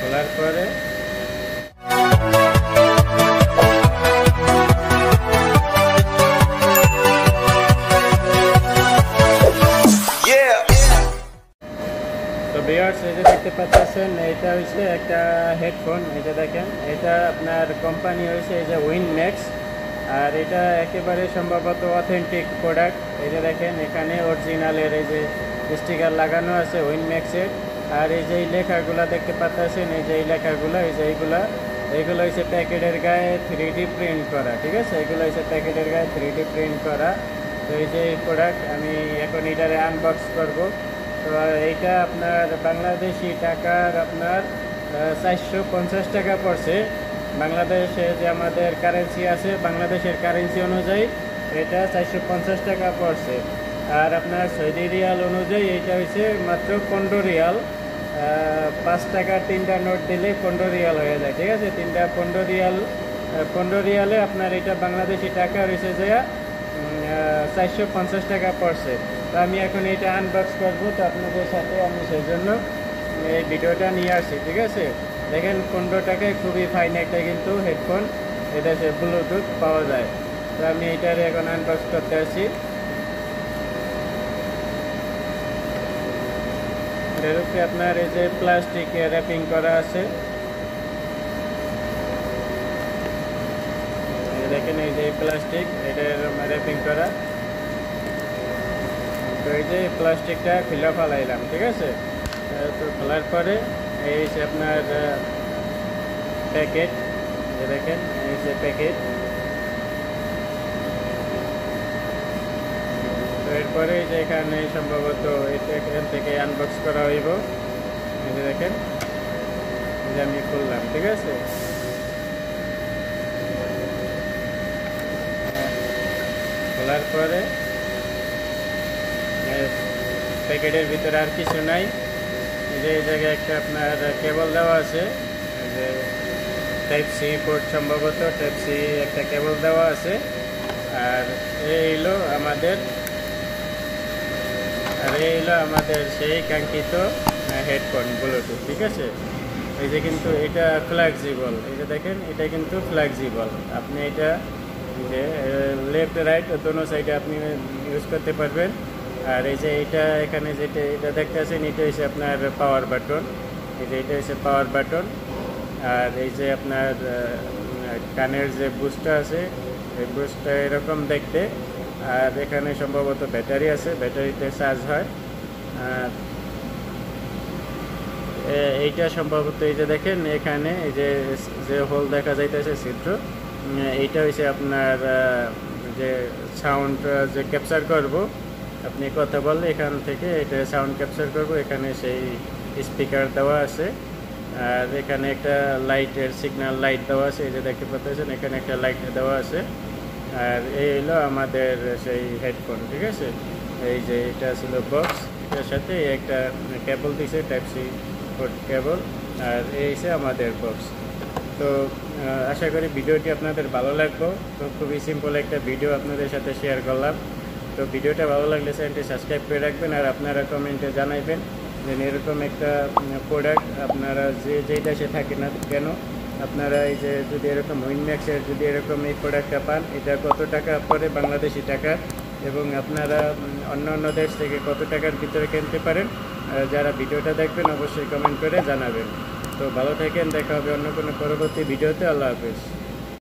খোলার পরে ভিউয়ার্স, এই যে দেখতে পাচ্ছেন এটা হচ্ছে একটা হেডফোন। এটা দেখেন, এটা আপনার কোম্পানি হয়েছে এই যে উইনম্যাক্স, আর এটা একেবারে সম্ভবত অথেন্টিক প্রোডাক্ট। এই যে দেখেন এখানে অরিজিনালের এই যে স্টিকার লাগানো আছে উইনম্যাক্সের। আর এই যে লেখাগুলো দেখতে পাচ্ছেন, এই যে এই লেখাগুলো, এই যে এইগুলো হচ্ছে প্যাকেটের গায়ে 3D প্রিন্ট করা। ঠিক আছে, এগুলো হচ্ছে প্যাকেটের গায়ে 3D প্রিন্ট করা। তো এই যে এই প্রোডাক্ট আমি এখন এটারে আনবক্স করব। তো এইটা আপনার বাংলাদেশি টাকার আপনার 450 টাকা পড়ছে। বাংলাদেশে যে আমাদের কারেন্সি আছে, বাংলাদেশের কারেন্সি অনুযায়ী এটা 450 টাকা পড়ছে। আর আপনার সৌদি রিয়াল অনুযায়ী এইটা হচ্ছে মাত্র 15 রিয়াল। 5 টাকার 3টা নোট দিলে 15 রিয়াল হয়ে যায়। ঠিক আছে, 3টা 15 রিয়ালে আপনার এটা বাংলাদেশি টাকা রয়েছে যে 450 টাকা পড়ছে। তো আমি এখন এটা আনবক্স করবো, তো আপনাদের সাথে আমি সেই জন্য এই ভিডিওটা নিয়ে আসি। ঠিক আছে, দেখেন 15 টাকায় খুবই ফাইন একটা কিন্তু হেডফোন এদেশে ব্লুটুথ পাওয়া যায়। তো আমি এটার এখন আনবক্স করতে আসি। এর উপরে আপনার এই যে প্লাস্টিক র্যাপিং করা আছে, দেখেন এই যে প্লাস্টিক, এটা র্যাপিং করা। তো এই যে প্লাস্টিকটা খুলে ফেলাইলাম। ঠিক আছে, তো খোলার পরে এই যে আপনার প্যাকেট, দেখেন এই যে প্যাকেট। তো এরপরে যে এখানে সম্ভবত এখান থেকে আনবক্স করা হইব। এই যে দেখেন, এই যে আমি খুললাম। ঠিক আছে, খোলার পরে প্যাকেটের ভিতরে আর কিছু নাই। এই যে এই জায়গায় একটা আপনার কেবল দেওয়া আছে, এই যে টাইপ সি পোর্ট, সম্ভবত টাইপ সি একটা কেবল দেওয়া আছে। আর এই হলো আমাদের সেই কাঙ্ক্ষিত হেডফোন ব্লুটুথ। ঠিক আছে, এই যে কিন্তু এটা ফ্লেক্সিবল। এই যে দেখেন, এটা কিন্তু ফ্লেক্সিবল। আপনি এটা যে লেফট রাইট দোনো সাইডে আপনি ইউজ করতে পারবেন। আর এই যে এটা এখানে যেটা এটা দেখতেছেন, এটা হচ্ছে আপনার পাওয়ার বাটন। এই যে এটা হচ্ছে পাওয়ার বাটন। আর এই যে আপনার কানের যে বুস্টটা আছে, এই বুস্টটা এরকম দেখতে। আর এখানে সম্ভবত ব্যাটারি আছে, ব্যাটারিতে চার্জ হয়। আর এইটা সম্ভবত এই যে দেখেন এখানে এই যে হোল দেখা যাইতেছে ছিদ্র, এইটা হচ্ছে আপনার যে সাউন্ড যে ক্যাপচার করব, আপনি কথা বললে এখান থেকে এটা সাউন্ড ক্যাপচার করব। এখানে সেই স্পিকার দেওয়া আছে। আর এখানে একটা লাইটের সিগন্যাল লাইট দেওয়া আছে, এই যে দেখতে পাচ্ছেন এখানে একটা লাইট দেওয়া আছে। আর এই হলো আমাদের সেই হেডফোন। ঠিক আছে, এই যে এটা ছিল বক্স, এটার সাথে একটা কেবল দিছে টাইপ সি পোর্ট কেবল। আর এই হচ্ছে আমাদের বক্স। তো আশা করি ভিডিওটি আপনাদের ভালো লাগবে। তো খুবই সিম্পল একটা ভিডিও আপনাদের সাথে শেয়ার করলাম। তো ভিডিওটা ভালো লাগলে চ্যানেলটি সাবস্ক্রাইব করে রাখবেন। আর আপনারা কমেন্টে জানাইবেন যে এরকম একটা প্রোডাক্ট আপনারা যেই দেশে থাকে না কেন, আপনারা এই যে যদি এরকম উইনম্যাক্সের যদি এরকম এই প্রোডাক্টটা পান, এটা কত টাকা পড়ে বাংলাদেশি টাকা, এবং আপনারা অন্য দেশ থেকে কত টাকার ভিতরে কিনতে পারেন। যারা ভিডিওটা দেখবেন অবশ্যই কমেন্ট করে জানাবেন। তো ভালো থাকেন, দেখা হবে অন্য কোনো পরবর্তী ভিডিওতে। আল্লাহ হাফেজ।